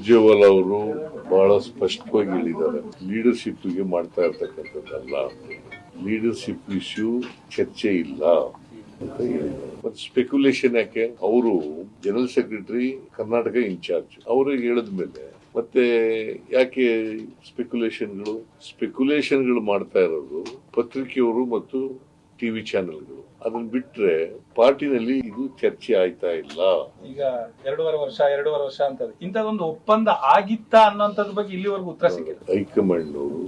ಸುರ್ಜೇವಾಲಾ ಅವರು ಬಹಳ ಸ್ಪಷ್ಟವಾಗಿ ಹೇಳಿದ್ದಾರೆ, ಲೀಡರ್ಶಿಪ್ಗೆ ಮಾಡ್ತಾ ಇರ್ತಕ್ಕಂಥದ್ದಲ್ಲ, ಲೀಡರ್ಶಿಪ್ ಇಶ್ಯೂ ಚರ್ಚೆ ಇಲ್ಲ ಅಂತ ಹೇಳಿದ್ದಾರೆ. ಮತ್ತೆ ಸ್ಪೆಕ್ಯುಲೇಷನ್ ಯಾಕೆ? ಅವರು ಜನರಲ್ ಸೆಕ್ರೆಟರಿ, ಕರ್ನಾಟಕ ಇನ್ಚಾರ್ಜ್, ಅವರು ಹೇಳಿದ್ಮೇಲೆ ಮತ್ತೆ ಯಾಕೆ ಸ್ಪೆಕ್ಯುಲೇಷನ್ಗಳು ಮಾಡ್ತಾ ಇರೋದು ಪತ್ರಿಕೆಯವರು ಮತ್ತು ಟಿವಿ ಚಾನೆಲ್ಗಳು. ಅದನ್ನ ಬಿಟ್ರೆ ಪಾರ್ಟಿನಲ್ಲಿ ಇದು ಚರ್ಚೆ ಆಯ್ತಾ ಇಲ್ಲ. ಈಗ 2.5 ವರ್ಷ ಅಂತ ಇಂಥದೊಂದು ಒಪ್ಪಂದ ಆಗಿತ್ತಾ ಅನ್ನೋಂಥದ್ರ ಬಗ್ಗೆ ಇಲ್ಲಿವರೆಗೂ ಉತ್ತರ ಸಿಕ್ಕಿದೆ. ಹೈಕಮಾಂಡ್ ಅವರು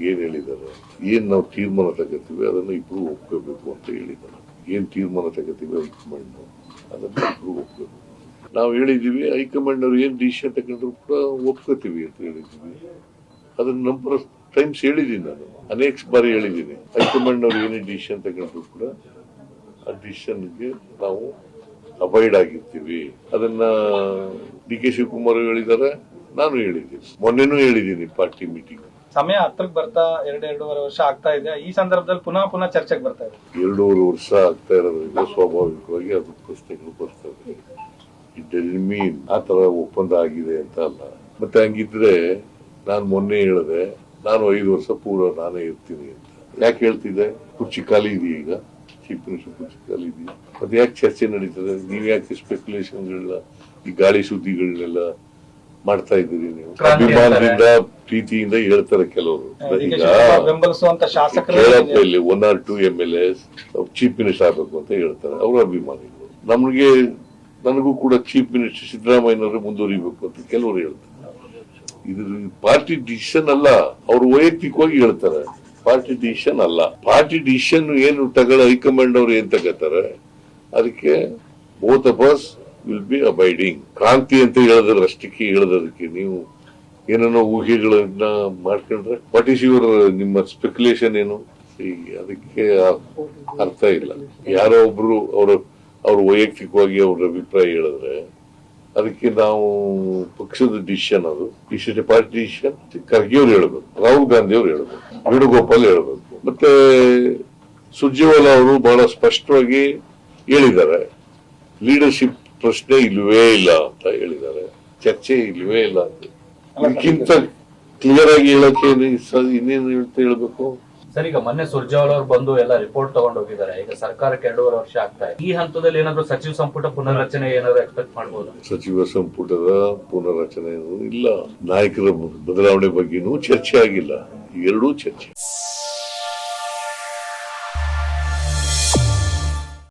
ಏನ್ ಹೇಳಿದ್ದಾರೆ, ಏನ್ ನಾವು ತೀರ್ಮಾನ ತಗೋತೀವಿ ಅದನ್ನ ಇಬ್ರು ಒಪ್ಕೋಬೇಕು ಅಂತ ಹೇಳಿದ್ದಾರೆ. ಏನ್ ತೀರ್ಮಾನ ತಗೋತೀವಿ ಹೈಕಮಾಂಡ್ ಅದನ್ನ ಇಬ್ರು ಒಪ್ಕೋಬೇಕು. ನಾವು ಹೇಳಿದೀವಿ ಹೈಕಮಾಂಡ್ ಅವ್ರು ಏನ್ ಡಿಸಿಷನ್ ತಗೊಂಡ್ರು ಕೂಡ ಒಪ್ಕೋತೀವಿ ಅಂತ ಹೇಳಿದೀವಿ. ಅದನ್ನ ನಂಬರ್ ಆಫ್ ಟೈಮ್ಸ್ ಹೇಳಿದೀನಿ, ನಾನು ಅನೇಕ ಬಾರಿ ಹೇಳಿದ್ದೀನಿ. ಹೈಕಮಾಂಡ್ ಅವ್ರು ಏನೇ ಡಿಸಿಷನ್ ತಗೊಂಡ್ರು ಕೂಡ ಆ ಡಿಸಿಷನ್ಗೆ ನಾವು ಅವಾಯ್ಡ್ ಆಗಿರ್ತೀವಿ. ಅದನ್ನ ಡಿ ಕೆ ಶಿವಕುಮಾರ್ ಹೇಳಿದ್ದಾರೆ, ನಾನು ಹೇಳಿದ್ದೀನಿ, ಮೊನ್ನೆನೂ ಹೇಳಿದ್ದೀನಿ ಪಾರ್ಟಿ ಮೀಟಿಂಗ್. ಸಮಯ ಹತ್ರಕ್ಕೆ ಬರ್ತಾ 2.5 ವರ್ಷ ಆಗ್ತಾ ಇದೆ. ಈ ಸಂದರ್ಭದಲ್ಲಿ ಪುನಃ ಚರ್ಚೆಗೆ ಬರ್ತಾ ಇದೆ. 2.5 ವರ್ಷ ಆಗ್ತಾ ಇರೋದ್ರಿಂದ ಸ್ವಾಭಾವಿಕವಾಗಿ ಅದು ಪ್ರಶ್ನೆಗಳು ಬರ್ತವೆ. ಇಟ್ ಡಸಂಟ್ ಮೀನ್ ಆ ತರ ಒಪ್ಪಂದ ಆಗಿದೆ ಅಂತ ಅಲ್ಲ. ಮತ್ತೆ ಹಂಗಿದ್ರೆ ನಾನು ಮೊನ್ನೆ ಹೇಳಿದೆ, ನಾನು 5 ವರ್ಷ ಪೂರ್ವ ನಾನೇ ಇರ್ತೀನಿ ಅಂತ. ಯಾಕೆ ಹೇಳ್ತಿದ್ದೆ? ಕುರ್ಚಿ ಖಾಲಿ ಇದೆಯಾ? ಈಗ ಚೀಫ್ ಮಿನಿಸ್ಟರ್ ಕುರ್ಚಿ ಖಾಲಿ ಇದೆಯಾ? ಮತ್ತೆ ಯಾಕೆ ಚರ್ಚೆ ನಡೀತದೆ? ನೀವ್ ಯಾಕೆ ಸ್ಪೆಕ್ಯುಲೇಷನ್ಗಳನ್ನ, ಈ ಗಾಳಿ ಸುದ್ದಿಗಳನ್ನೆಲ್ಲ ಮಾಡ್ತಾ ಇದ್ದೀರಿ? ನೀವು ಅಭಿಮಾನದಿಂದ ಪ್ರೀತಿಯಿಂದ ಹೇಳ್ತಾರೆ ಕೆಲವರು. ಈಗ ಬೆಂಬಲಿಸುವಂತ ಶಾಸಕರು ಇಲ್ಲಿ 1 or 2 MLAs ಚೀಫ್ ಮಿನಿಸ್ಟರ್ ಆಗ್ಬೇಕು ಅಂತ ಹೇಳ್ತಾರೆ, ಅವರ ಅಭಿಮಾನಿಗಳು. ನನಗೂ ಕೂಡ ಚೀಫ್ ಮಿನಿಸ್ಟರ್ ಸಿದ್ದರಾಮಯ್ಯನವರು ಮುಂದುವರಿಬೇಕು ಅಂತ ಕೆಲವರು ಹೇಳ್ತಾರೆ. ಇದು ಪಾರ್ಟಿ ಡಿಸಿಷನ್ ಅಲ್ಲ, ಅವರು ವೈಯಕ್ತಿಕವಾಗಿ ಹೇಳ್ತಾರೆ. ಪಾರ್ಟಿ ಡಿಸಿಷನ್ ಅಲ್ಲ. ಪಾರ್ಟಿ ಡಿಸಿಷನ್ ಏನು ಹೈಕಮಾಂಡ್ ಅವರು ಏನ್ ತಗೋತಾರೆ ಅದಕ್ಕೆ both of us will be abiding. ಕ್ರಾಂತಿ ಅಂತ ಅಷ್ಟಕ್ಕೆ ಹೇಳೋದಕ್ಕೆ ನೀವು ಏನೇನೋ ಊಹೆಗಳನ್ನ ಮಾಡ್ಕೊಂಡ್ರೆ ವಾಟ್ ಈಸ್ ಯುವರ್ ನಿಮ್ಮ ಸ್ಪೆಕ್ಯುಲೇಷನ್ ಏನು? ಅದಕ್ಕೆ ಅರ್ಥ ಇಲ್ಲ. ಯಾರೋ ಒಬ್ರು ಅವ್ರು ವೈಯಕ್ತಿಕವಾಗಿ ಅವ್ರ ಅಭಿಪ್ರಾಯ ಹೇಳಿದ್ರೆ ಅದಕ್ಕೆ ನಾವು ಪಕ್ಷದ ಡಿಸಿಷನ್, ಅದು ಡಿಸಿಷನ್ ಪಾರ್ಟಿ ಡಿಸಿಷನ್. ಖರ್ಗೆ ಅವ್ರು ಹೇಳ್ಬೇಕು, ರಾಹುಲ್ ಗಾಂಧಿ ಅವ್ರು ಹೇಳ್ಬೇಕು, ವೇಣುಗೋಪಾಲ್ ಹೇಳ್ಬೇಕು. ಮತ್ತೆ ಸುರ್ಜೇವಾಲಾ ಅವರು ಬಹಳ ಸ್ಪಷ್ಟವಾಗಿ ಹೇಳಿದ್ದಾರೆ, ಲೀಡರ್ಶಿಪ್ ಪ್ರಶ್ನೆ ಇಲ್ವೇ ಇಲ್ಲ ಅಂತ ಹೇಳಿದ್ದಾರೆ, ಚರ್ಚೆ ಇಲ್ವೇ ಇಲ್ಲ ಅಂತ. ಇದಕ್ಕಿಂತ ಕ್ಲಿಯರ್ ಆಗಿ ಹೇಳಕ್ಕೆ ಇನ್ನೇನು ಹೇಳ್ಬೇಕು? ಸರ್, ಈಗ ಮೊನ್ನೆ ಸುರ್ಜೇವಾಲಾ ಅವರು ಬಂದು ಎಲ್ಲ ರಿಪೋರ್ಟ್ ತಗೊಂಡು ಹೋಗಿದ್ದಾರೆ. ಈಗ ಸರ್ಕಾರಕ್ಕೆ 2.5 ವರ್ಷ ಆಗ್ತಾ ಇದೆ. ಈ ಹಂತದಲ್ಲಿ ಏನಾದ್ರು ಸಚಿವ ಸಂಪುಟ ಪುನರ್ರಚನೆ ಏನಾದ್ರು ಎಕ್ಸ್ಪೆಕ್ಟ್ ಮಾಡಬಹುದು? ಸಚಿವ ಸಂಪುಟದ ಪುನರ್ರಚನೆ ಇಲ್ಲ, ನಾಯಕರ ಬದಲಾವಣೆ ಬಗ್ಗೆನೂ ಚರ್ಚೆ ಆಗಿಲ್ಲ. ಎರಡೂ ಚರ್ಚೆ.